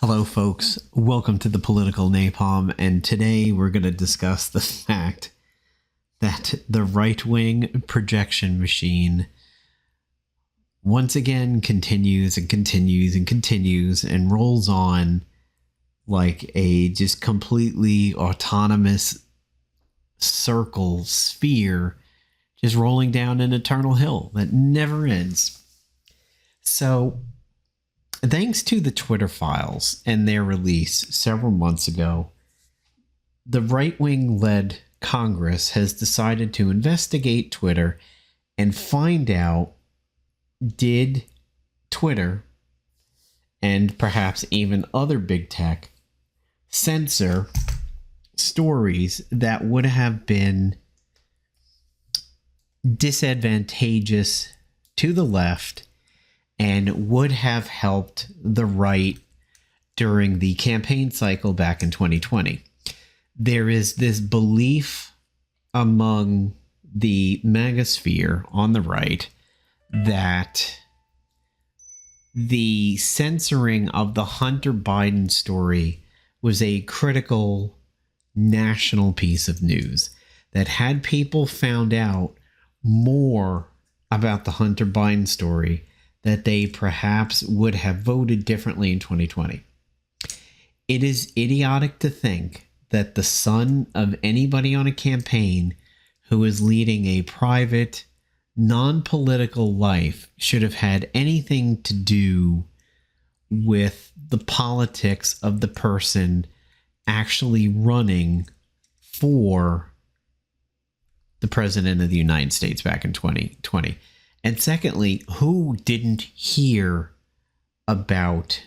Hello, folks. Welcome to the Political Napalm, and today we're going to discuss the fact that the right-wing projection machine once again continues and rolls on like a just completely autonomous circle sphere, just rolling down an eternal hill that never ends. So, thanks to the Twitter files and their release several months ago, the right-wing led Congress has decided to investigate Twitter and find out, did Twitter and perhaps even other big tech censor stories that would have been disadvantageous to the left and would have helped the right during the campaign cycle back in 2020. There is this belief among the megasphere on the right that the censoring of the Hunter Biden story was a critical national piece of news that had people found out more about the Hunter Biden story, that they perhaps would have voted differently in 2020. It is idiotic to think that the son of anybody on a campaign who is leading a private, non-political life should have had anything to do with the politics of the person actually running for the president of the United States back in 2020. And secondly, who didn't hear about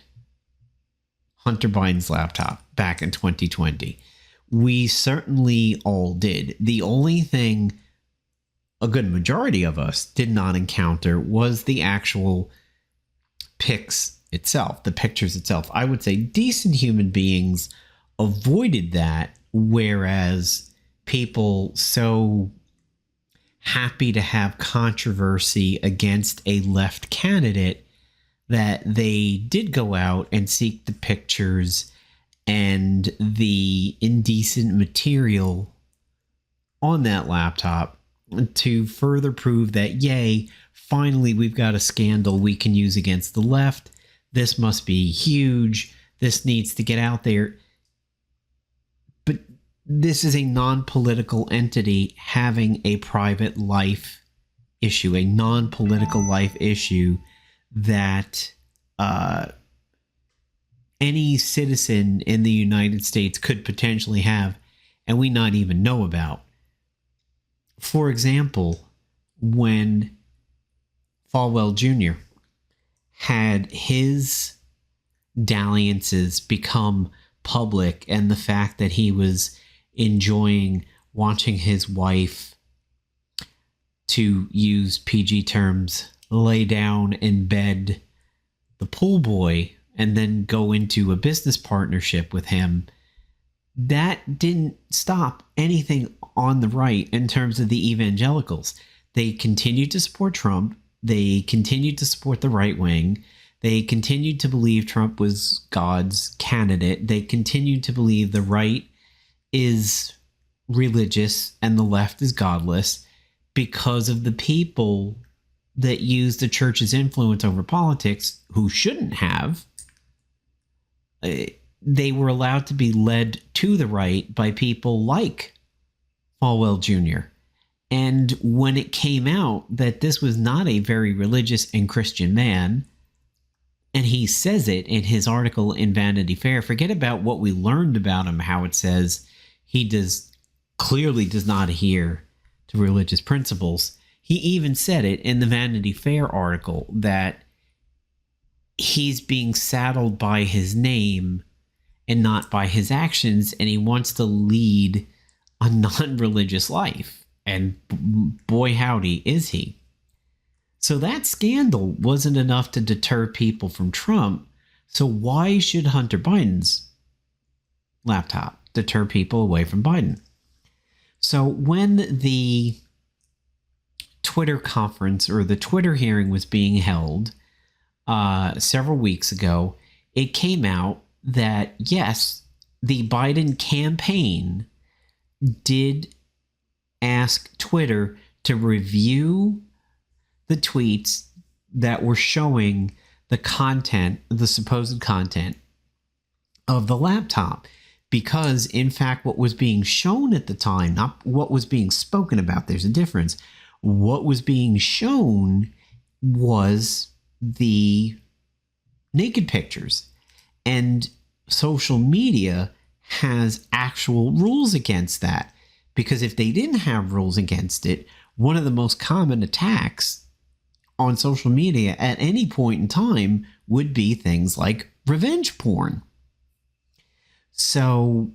Hunter Biden's laptop back in 2020? We certainly all did. The only thing a good majority of us did not encounter was the actual pics itself, the pictures itself. I would say decent human beings avoided that, whereas people so happy to have controversy against a left candidate that they did go out and seek the pictures and the indecent material on that laptop to further prove that, yay, finally we've got a scandal we can use against the left. This must be huge. This needs to get out there. But this is a non-political entity having a private life issue, a non-political life issue that any citizen in the United States could potentially have, and we not even know about. For example, when Falwell Jr. had his dalliances become public, and the fact that he was enjoying watching his wife, to use PG terms, lay down in bed the pool boy and then go into a business partnership with him, that didn't stop anything on the right in terms of the evangelicals. They continued to support Trump. They continued to support the right wing. They continued to believe Trump was God's candidate. They continued to believe the right is religious and the left is godless, because of the people that use the church's influence over politics who shouldn't have. They were allowed to be led to the right by people like Falwell Jr. And when it came out that this was not a very religious and Christian man, and he says it in his article in Vanity Fair, forget about what we learned about him, how it says he clearly does not adhere to religious principles. He even said it in the Vanity Fair article that he's being saddled by his name and not by his actions, and he wants to lead a non-religious life. And boy howdy is he. So that scandal wasn't enough to deter people from Trump. So why should Hunter Biden's laptop deter people away from Biden? So when the Twitter conference or the Twitter hearing was being held several weeks ago, it came out that, yes, the Biden campaign did ask Twitter to review the tweets that were showing the content, the supposed content of the laptop. Because, in fact, what was being shown at the time, not what was being spoken about, there's a difference. What was being shown was the naked pictures. And social media has actual rules against that. Because if they didn't have rules against it, one of the most common attacks on social media at any point in time would be things like revenge porn. So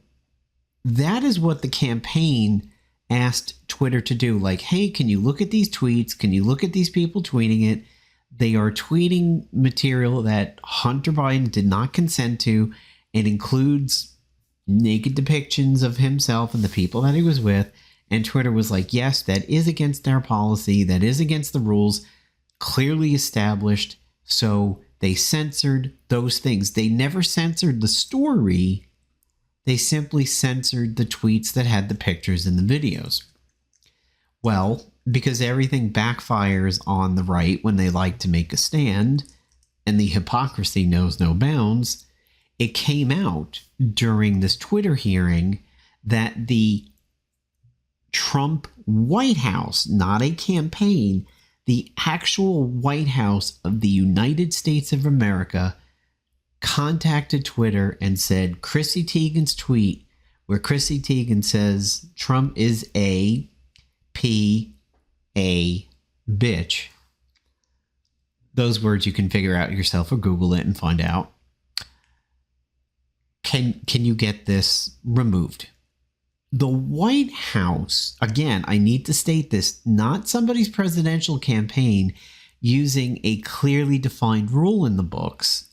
that is what the campaign asked Twitter to do. Like, hey, can you look at these tweets? Can you look at these people tweeting it? They are tweeting material that Hunter Biden did not consent to. It includes naked depictions of himself and the people that he was with. And Twitter was like, yes, that is against our policy. That is against the rules clearly established. So they censored those things. They never censored the story. They simply censored the tweets that had the pictures and the videos. Well, because everything backfires on the right when they like to make a stand, and the hypocrisy knows no bounds, it came out during this Twitter hearing that the Trump White House, not a campaign, the actual White House of the United States of America, contacted Twitter and said Chrissy Teigen's tweet, where Chrissy Teigen says Trump is a bitch. Those words you can figure out yourself or Google it and find out. Can you get this removed? The White House, again, I need to state this, not somebody's presidential campaign using a clearly defined rule in the books,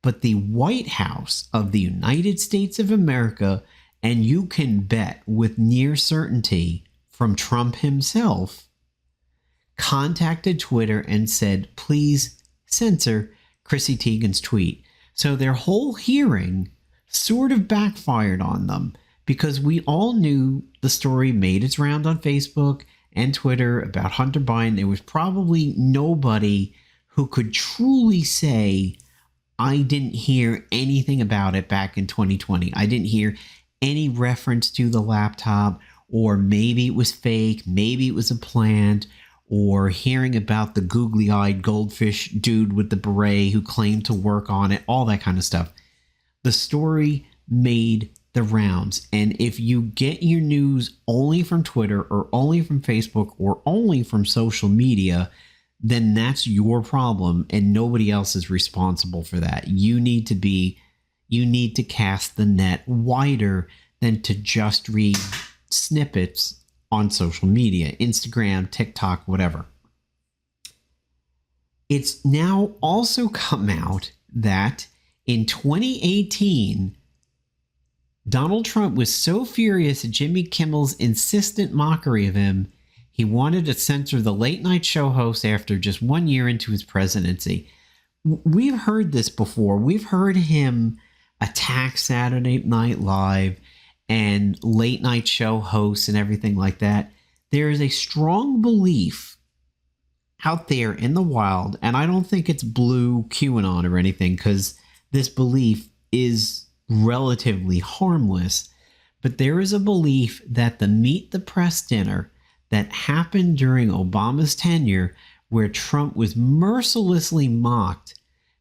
but the White House of the United States of America, and you can bet with near certainty from Trump himself, contacted Twitter and said, please censor Chrissy Teigen's tweet. So their whole hearing sort of backfired on them because we all knew the story made its round on Facebook and Twitter about Hunter Biden. There was probably nobody who could truly say, I didn't hear anything about it back in 2020. I didn't hear any reference to the laptop, or maybe it was fake, maybe it was a plant, or hearing about the googly-eyed goldfish dude with the beret who claimed to work on it, all that kind of stuff. The story made the rounds. And if you get your news only from Twitter or only from Facebook or only from social media, then that's your problem and nobody else is responsible for that. You need to cast the net wider than to just read snippets on social media, Instagram, TikTok, whatever. It's now also come out that in 2018, Donald Trump was so furious at Jimmy Kimmel's insistent mockery of him, he wanted to censor the late night show host after just 1 year into his presidency. We've heard this before. We've heard him attack Saturday Night Live and late night show hosts and everything like that. There is a strong belief out there in the wild, and I don't think it's blue QAnon or anything, because this belief is relatively harmless, but there is a belief that the Meet the Press dinner that happened during Obama's tenure, where Trump was mercilessly mocked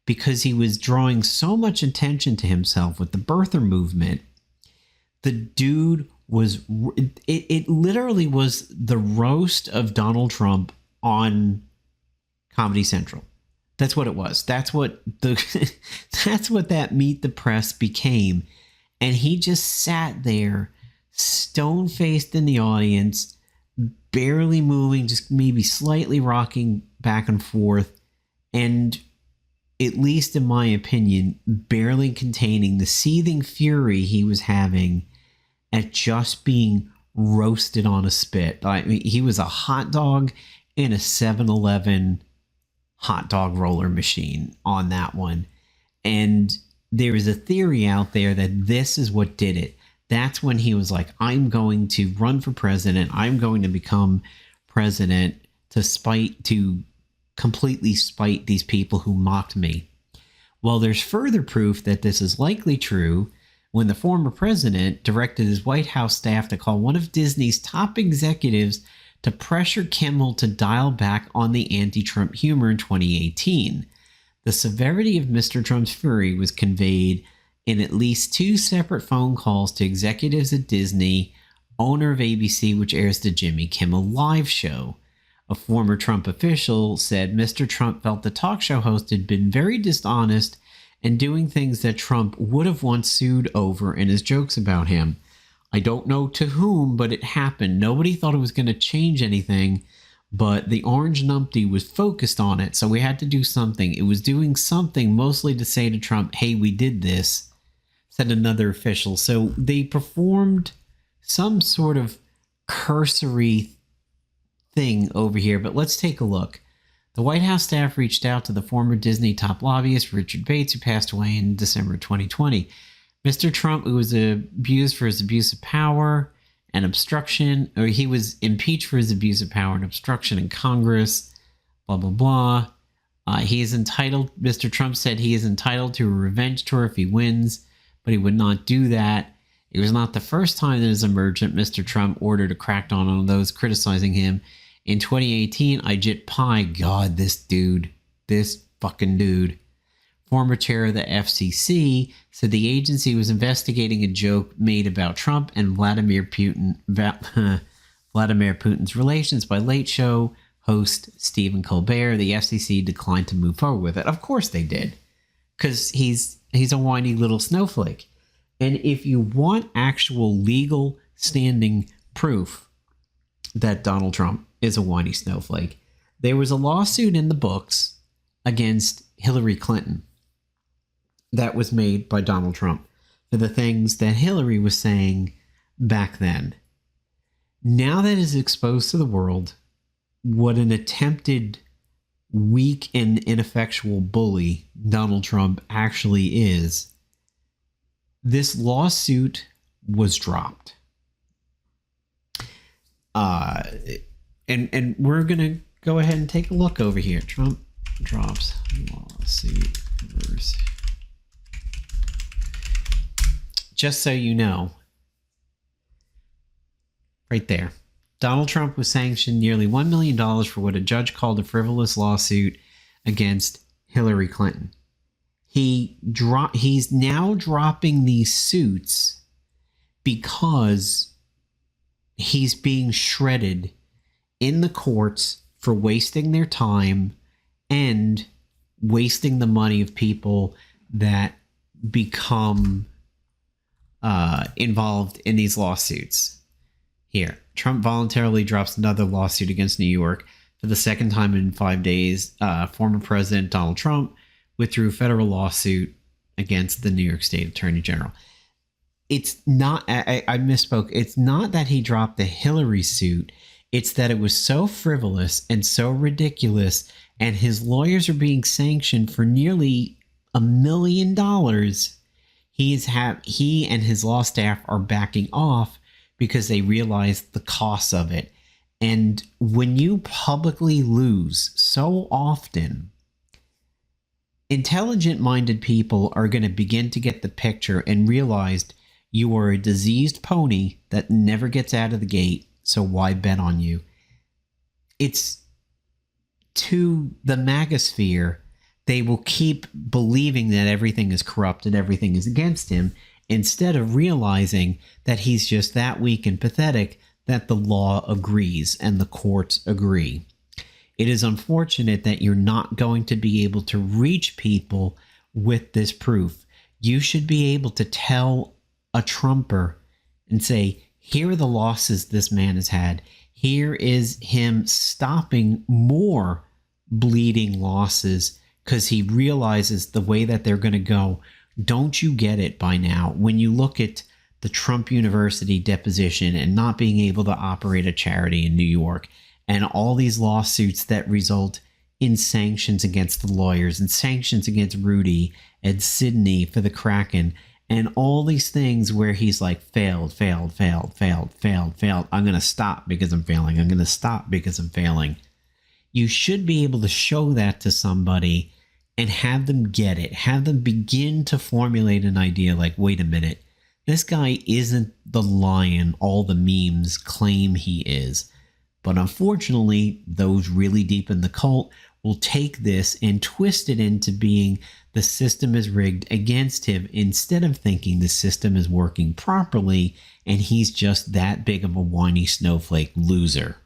because he was drawing so much attention to himself with the birther movement, the dude was, it literally was the roast of Donald Trump on Comedy Central. That's what it was. That's what that Meet the Press became. And he just sat there, stone-faced in the audience, barely moving, just maybe slightly rocking back and forth, and, at least in my opinion, barely containing the seething fury he was having at just being roasted on a spit. I mean, he was a hot dog in a 7-Eleven hot dog roller machine on that one. And there is a theory out there that this is what did it. That's when he was like, I'm going to run for president. I'm going to become president to completely spite these people who mocked me. Well, there's further proof that this is likely true when the former president directed his White House staff to call one of Disney's top executives to pressure Kimmel to dial back on the anti-Trump humor in 2018. The severity of Mr. Trump's fury was conveyed in at least 2 separate phone calls to executives at Disney, owner of ABC, which airs the Jimmy Kimmel Live show. A former Trump official said Mr. Trump felt the talk show host had been very dishonest and doing things that Trump would have once sued over in his jokes about him. I don't know to whom, but it happened. Nobody thought it was going to change anything, but the orange numpty was focused on it, so we had to do something. It was doing something mostly to say to Trump, hey, we did this, said another official. So they performed some sort of cursory thing over here, but let's take a look. The White House staff reached out to the former Disney top lobbyist, Richard Bates, who passed away in December 2020. Mr. Trump, who was abused for his abuse of power and obstruction, or he was impeached for his abuse of power and obstruction in Congress, blah, blah, blah. He is entitled, Mr. Trump said he is entitled to a revenge tour if he wins, but he would not do that. It was not the first time that his emergent Mr. Trump ordered a crackdown on those criticizing him. In 2018, Ajit Pai, God, this fucking dude, former chair of the FCC, said the agency was investigating a joke made about Trump and Vladimir Putin's relations by Late Show host Stephen Colbert. The FCC declined to move forward with it. Of course they did, because he's a whiny little snowflake. And if you want actual legal standing proof that Donald Trump is a whiny snowflake, there was a lawsuit in the books against Hillary Clinton that was made by Donald Trump for the things that Hillary was saying back then. Now that is exposed to the world what an attempted weak and ineffectual bully Donald Trump actually is, this lawsuit was dropped. And we're going to go ahead and take a look over here. Trump drops lawsuit verse. Just so you know, right there, Donald Trump was sanctioned nearly $1 million for what a judge called a frivolous lawsuit against Hillary Clinton. He's now dropping these suits because he's being shredded in the courts for wasting their time and wasting the money of people that become involved in these lawsuits. Here, Trump voluntarily drops another lawsuit against New York for the second time in 5 days. Former President Donald Trump withdrew federal lawsuit against the New York State Attorney General. It's not, I misspoke. It's not that he dropped the Hillary suit. It's that it was so frivolous and so ridiculous, and his lawyers are being sanctioned for nearly $1 million. He and his law staff are backing off because they realize the costs of it. And when you publicly lose so often, intelligent-minded people are going to begin to get the picture and realize you are a diseased pony that never gets out of the gate. So why bet on you? It's to the MAGA-sphere. They will keep believing that everything is corrupt and everything is against him, instead of realizing that he's just that weak and pathetic that the law agrees and the courts agree. It is unfortunate that you're not going to be able to reach people with this proof. You should be able to tell a Trumper and say, here are the losses this man has had. Here is him stopping more bleeding losses because he realizes the way that they're going to go. Don't you get it by now? When you look at the Trump University deposition and not being able to operate a charity in New York and all these lawsuits that result in sanctions against the lawyers and sanctions against Rudy and Sydney for the Kraken and all these things where he's like, failed. I'm going to stop because I'm failing. I'm going to stop because I'm failing. You should be able to show that to somebody and have them get it. Have them begin to formulate an idea like, wait a minute, this guy isn't the lion all the memes claim he is. But unfortunately, those really deep in the cult will take this and twist it into being the system is rigged against him instead of thinking the system is working properly and he's just that big of a whiny snowflake loser.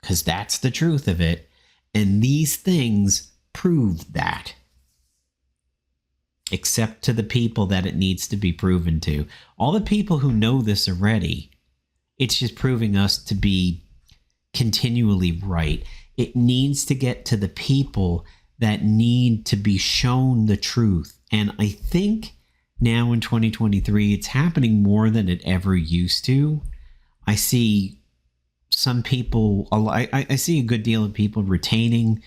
Because that's the truth of it. And these things prove that. Except to the people that it needs to be proven to. All the people who know this already, it's just proving us to be continually right. It needs to get to the people that need to be shown the truth. And I think now in 2023, it's happening more than it ever used to. I see some people, I see a good deal of people retaining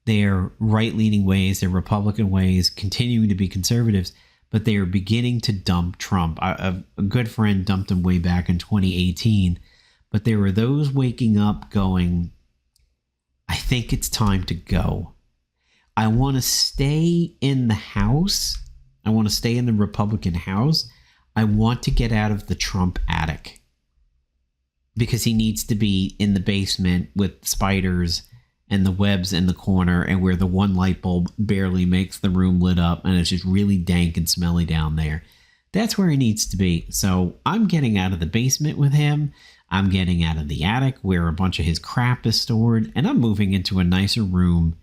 their right-leaning ways, their Republican ways, continuing to be conservatives, but they are beginning to dump Trump. A good friend dumped him way back in 2018, but there were those waking up going, I think it's time to go. I want to stay in the House. I want to stay in the Republican House. I want to get out of the Trump attic because he needs to be in the basement with spiders and the webs in the corner and where the one light bulb barely makes the room lit up and it's just really dank and smelly down there. That's where he needs to be. So I'm getting out of the basement with him. I'm getting out of the attic where a bunch of his crap is stored, and I'm moving into a nicer room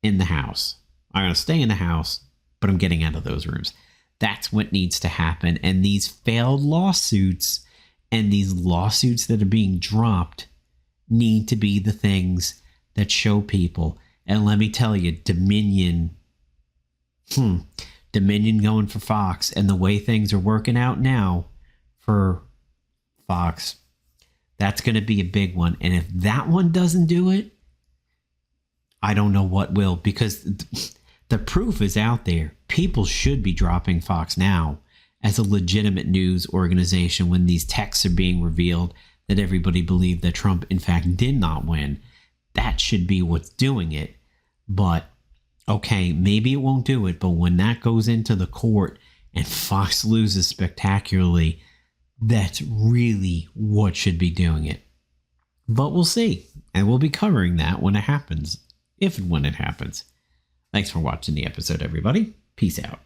in the house. I'm going to stay in the house, but I'm getting out of those rooms. That's what needs to happen. And these failed lawsuits and these lawsuits that are being dropped need to be the things that show people. And let me tell you, Dominion going for Fox, and the way things are working out now for Fox, that's going to be a big one. And if that one doesn't do it, I don't know what will, because the proof is out there. People should be dropping Fox now as a legitimate news organization when these texts are being revealed that everybody believed that Trump, in fact, did not win. That should be what's doing it. But, okay, maybe it won't do it, but when that goes into the court and Fox loses spectacularly, that's really what should be doing it. But we'll see. And we'll be covering that when it happens. If and when it happens. Thanks for watching the episode, everybody. Peace out.